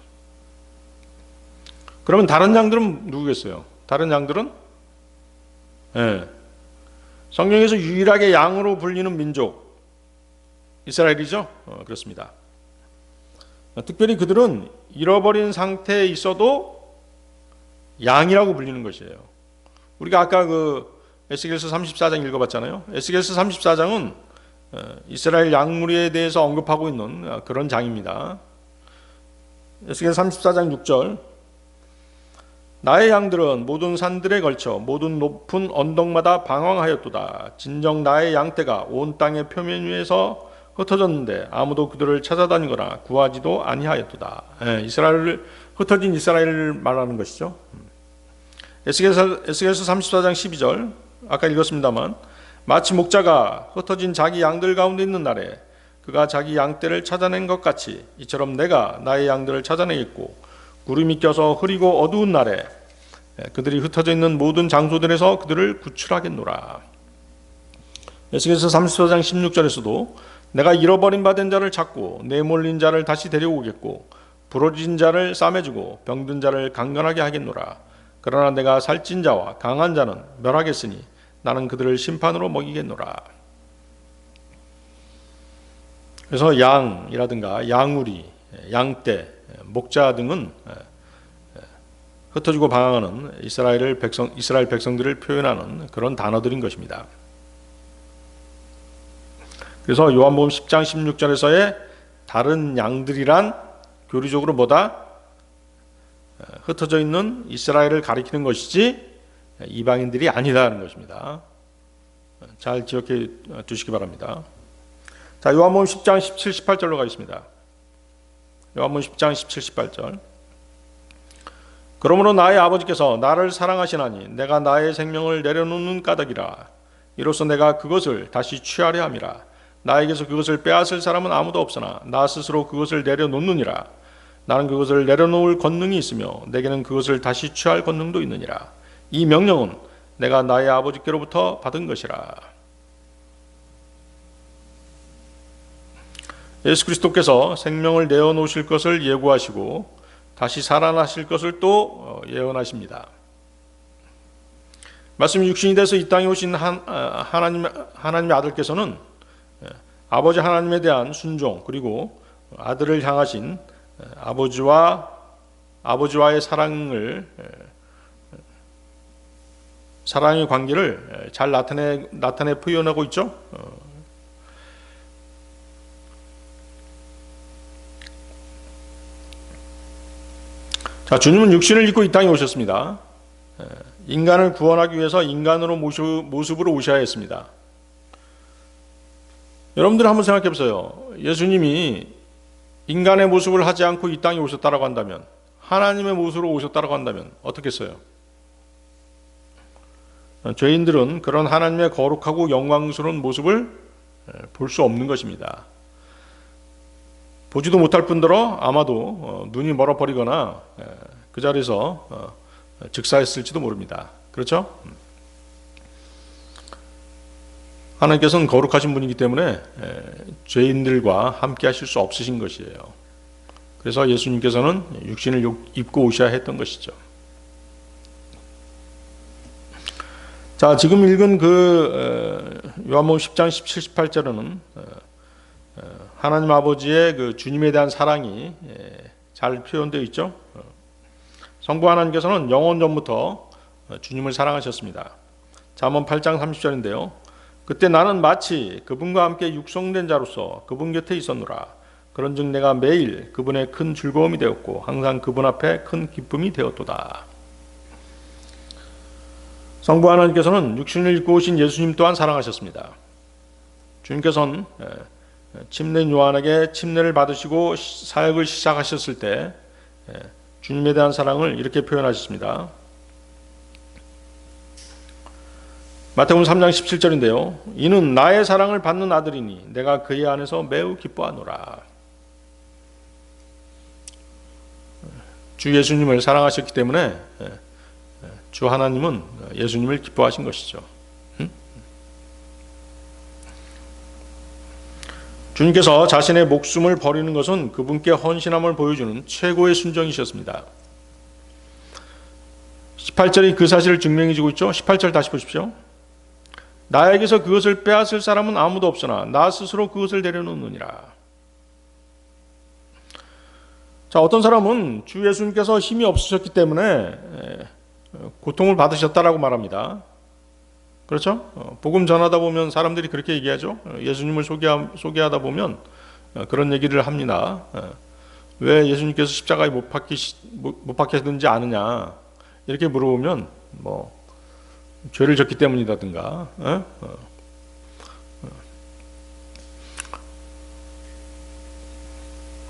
그러면 다른 양들은 누구겠어요? 다른 양들은 성경에서 유일하게 양으로 불리는 민족 이스라엘이죠. 그렇습니다. 특별히 그들은 잃어버린 상태에 있어도 양이라고 불리는 것이에요. 우리가 아까 에스겔서 34장 읽어봤잖아요. 에스겔서 34장은 이스라엘 양무리에 대해서 언급하고 있는 그런 장입니다. 에스겔 34장 6절 나의 양들은 모든 산들에 걸쳐 모든 높은 언덕마다 방황하였도다. 진정 나의 양떼가 온 땅의 표면 위에서 흩어졌는데 아무도 그들을 찾아다니거나 구하지도 아니하였도다. 흩어진 이스라엘을 말하는 것이죠. 에스겔서 34장 12절 아까 읽었습니다만 마치 목자가 흩어진 자기 양들 가운데 있는 날에 그가 자기 양떼를 찾아낸 것 같이 이처럼 내가 나의 양들을 찾아내겠고 구름이 껴서 흐리고 어두운 날에 그들이 흩어져 있는 모든 장소들에서 그들을 구출하겠노라. 에스겔서 34장 16절에서도 내가 잃어버린 바 된 자를 찾고 내몰린 자를 다시 데려오겠고 부러진 자를 싸매주고 병든 자를 강건하게 하겠노라. 그러나 내가 살찐 자와 강한 자는 멸하겠으니 나는 그들을 심판으로 먹이겠노라. 그래서 양이라든가 양우리, 양떼, 목자 등은 흩어지고 방황하는 이스라엘 백성들을 표현하는 그런 단어들인 것입니다. 그래서 요한복음 10장 16절에서의 다른 양들이란 교리적으로 뭐다? 흩어져 있는 이스라엘을 가리키는 것이지 이방인들이 아니다라는 것입니다. 잘 기억해 두시기 바랍니다. 자, 요한복음 10장 17, 18절로 가겠습니다. 요한복음 10장 17, 18절. 그러므로 나의 아버지께서 나를 사랑하시나니 내가 나의 생명을 내려놓는 까닭이라. 이로써 내가 그것을 다시 취하려 함이라. 나에게서 그것을 빼앗을 사람은 아무도 없으나 나 스스로 그것을 내려놓느니라. 나는 그것을 내려놓을 권능이 있으며 내게는 그것을 다시 취할 권능도 있느니라. 이 명령은 내가 나의 아버지께로부터 받은 것이라. 예수 그리스도께서 생명을 내어놓으실 것을 예고하시고 다시 살아나실 것을 또 예언하십니다. 말씀이 육신이 돼서 이 땅에 오신 하나님의 아들께서는 아버지 하나님에 대한 순종 그리고 아들을 향하신 아버지와의 사랑의 관계를 잘 나타내 표현하고 있죠. 자, 주님은 육신을 입고 이 땅에 오셨습니다. 인간을 구원하기 위해서 인간으로 모습으로 오셔야 했습니다. 여러분들 한번 생각해 보세요. 예수님이 인간의 모습을 하지 않고 이 땅에 오셨다라고 한다면, 하나님의 모습으로 오셨다라고 한다면 어떻겠어요? 죄인들은 그런 하나님의 거룩하고 영광스러운 모습을 볼 수 없는 것입니다. 보지도 못할 뿐더러 아마도 눈이 멀어버리거나 그 자리에서 즉사했을지도 모릅니다. 그렇죠? 하나님께서는 거룩하신 분이기 때문에 죄인들과 함께 하실 수 없으신 것이에요. 그래서 예수님께서는 육신을 입고 오셔야 했던 것이죠. 자, 지금 읽은 그 요한복음 10장 17, 18절에는 하나님 아버지의 그 주님에 대한 사랑이 잘 표현되어 있죠. 성부 하나님께서는 영원 전부터 주님을 사랑하셨습니다. 잠언 8장 30절인데요. 그때 나는 마치 그분과 함께 육성된 자로서 그분 곁에 있었노라. 그런즉 내가 매일 그분의 큰 즐거움이 되었고 항상 그분 앞에 큰 기쁨이 되었도다. 성부 하나님께서는 육신을 입고 오신 예수님 또한 사랑하셨습니다. 주님께서는 침례인 요한에게 침례를 받으시고 사역을 시작하셨을 때 주님에 대한 사랑을 이렇게 표현하셨습니다. 마태복음 3장 17절인데요. 이는 나의 사랑을 받는 아들이니 내가 그의 안에서 매우 기뻐하노라. 주 예수님을 사랑하셨기 때문에 주 하나님은 예수님을 기뻐하신 것이죠. 주님께서 자신의 목숨을 버리는 것은 그분께 헌신함을 보여주는 최고의 순종이셨습니다. 18절이 그 사실을 증명해 주고 있죠. 18절 다시 보십시오. 나에게서 그것을 빼앗을 사람은 아무도 없으나 나 스스로 그것을 내려놓느니라. 자, 어떤 사람은 주 예수님께서 힘이 없으셨기 때문에 고통을 받으셨다라고 말합니다. 그렇죠? 복음 전하다 보면 사람들이 그렇게 얘기하죠. 예수님을 소개하다 보면 그런 얘기를 합니다. 왜 예수님께서 십자가에 못 박히셨는지 아느냐 이렇게 물어보면 뭐 죄를 졌기 때문이라든가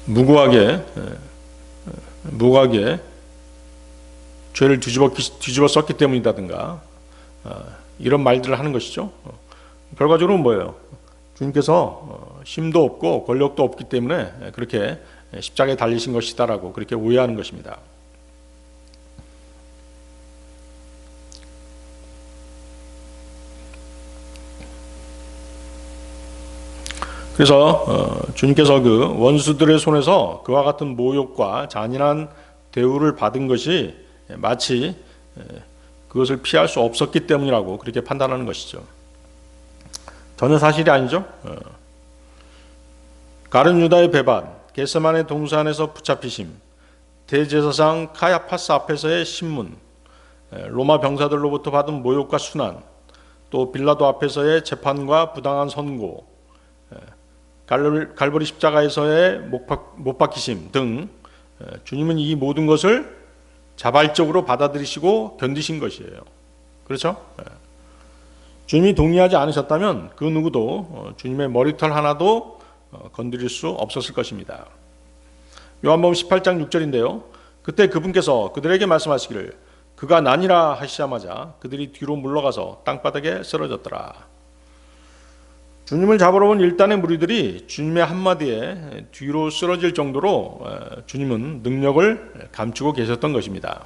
무고하게 죄를 뒤집어 썼기 때문이라든가 이런 말들을 하는 것이죠. 결과적으로 뭐예요? 주님께서 힘도 없고 권력도 없기 때문에 그렇게 십자가에 달리신 것이다라고 그렇게 오해하는 것입니다. 그래서 주님께서 그 원수들의 손에서 그와 같은 모욕과 잔인한 대우를 받은 것이 마치 그것을 피할 수 없었기 때문이라고 그렇게 판단하는 것이죠. 전혀 사실이 아니죠. 가룟 유다의 배반, 겟세마네 동산에서 붙잡히심, 대제사장 카야파스 앞에서의 신문, 로마 병사들로부터 받은 모욕과 순환, 또 빌라도 앞에서의 재판과 부당한 선고, 갈보리 십자가에서의 못 박히심 등 주님은 이 모든 것을 자발적으로 받아들이시고 견디신 것이에요. 그렇죠? 주님이 동의하지 않으셨다면 그 누구도 주님의 머리털 하나도 건드릴 수 없었을 것입니다. 요한복음 18장 6절인데요. 그때 그분께서 그들에게 말씀하시기를 그가 나니라 하시자마자 그들이 뒤로 물러가서 땅바닥에 쓰러졌더라. 주님을 잡으러 온 일단의 무리들이 주님의 한마디에 뒤로 쓰러질 정도로 주님은 능력을 감추고 계셨던 것입니다.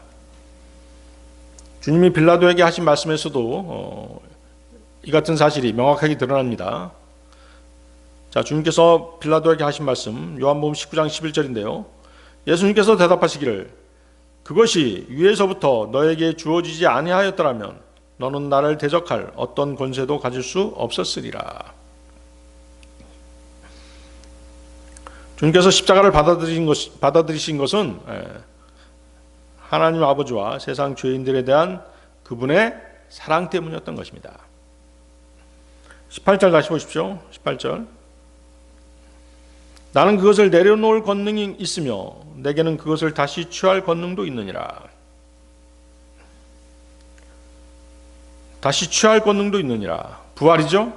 주님이 빌라도에게 하신 말씀에서도 이 같은 사실이 명확하게 드러납니다. 자, 주님께서 빌라도에게 하신 말씀 요한복음 19장 11절인데요. 예수님께서 대답하시기를 그것이 위에서부터 너에게 주어지지 아니하였더라면 너는 나를 대적할 어떤 권세도 가질 수 없었으리라. 주님께서 십자가를 받아들이신 것은 하나님 아버지와 세상 죄인들에 대한 그분의 사랑 때문이었던 것입니다. 18절 다시 보십시오. 18절. 나는 그것을 내려놓을 권능이 있으며 내게는 그것을 다시 취할 권능도 있느니라. 다시 취할 권능도 있느니라. 부활이죠.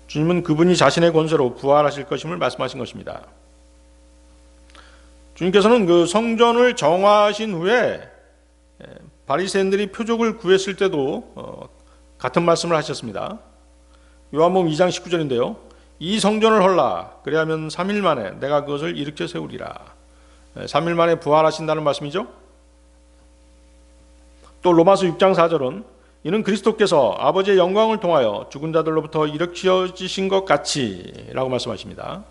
주님은 그분이 자신의 권세로 부활하실 것임을 말씀하신 것입니다. 주님께서는 그 성전을 정화하신 후에 바리새인들이 표적을 구했을 때도 같은 말씀을 하셨습니다. 요한복음 2장 19절인데요. 이 성전을 헐라 그리하면 3일 만에 내가 그것을 일으켜 세우리라. 3일 만에 부활하신다는 말씀이죠. 또 로마서 6장 4절은 이는 그리스도께서 아버지의 영광을 통하여 죽은 자들로부터 일으켜지신 것 같이 라고 말씀하십니다.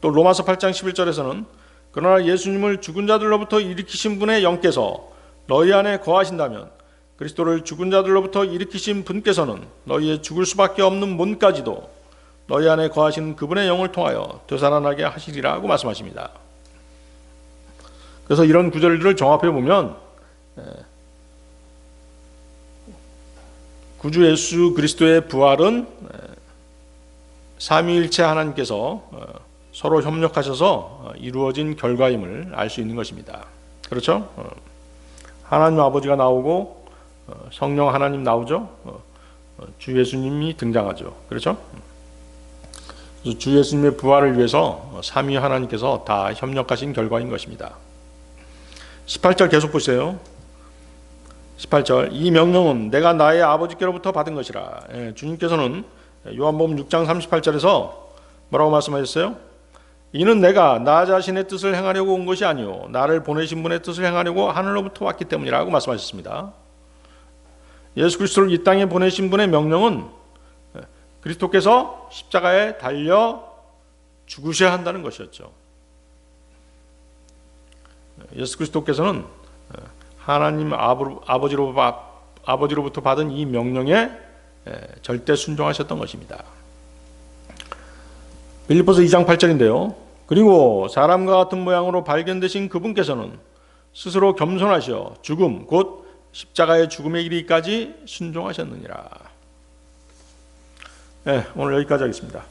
또 로마서 8장 11절에서는 그러나 예수님을 죽은 자들로부터 일으키신 분의 영께서 너희 안에 거하신다면 그리스도를 죽은 자들로부터 일으키신 분께서는 너희의 죽을 수밖에 없는 몸까지도 너희 안에 거하신 그분의 영을 통하여 되살아나게 하시리라고 말씀하십니다. 그래서 이런 구절들을 종합해 보면 구주 예수 그리스도의 부활은 삼위일체 하나님께서 서로 협력하셔서 이루어진 결과임을 알 수 있는 것입니다. 그렇죠? 하나님 아버지가 나오고 성령 하나님 나오죠. 주 예수님이 등장하죠. 그렇죠? 주 예수님의 부활을 위해서 삼위 하나님께서 다 협력하신 결과인 것입니다. 18절 계속 보세요. 18절 이 명령은 내가 나의 아버지께로부터 받은 것이라. 주님께서는 요한복음 6장 38절에서 뭐라고 말씀하셨어요? 이는 내가 나 자신의 뜻을 행하려고 온 것이 아니요 나를 보내신 분의 뜻을 행하려고 하늘로부터 왔기 때문이라고 말씀하셨습니다. 예수 그리스도를 이 땅에 보내신 분의 명령은 그리스도께서 십자가에 달려 죽으셔야 한다는 것이었죠. 예수 그리스도께서는 하나님 아버지로부터 받은 이 명령에 절대 순종하셨던 것입니다. 빌립보서 2장 8절인데요. 그리고 사람과 같은 모양으로 발견되신 그분께서는 스스로 겸손하시어 죽음 곧 십자가의 죽음에 이르기까지 순종하셨느니라. 네, 오늘 여기까지 하겠습니다.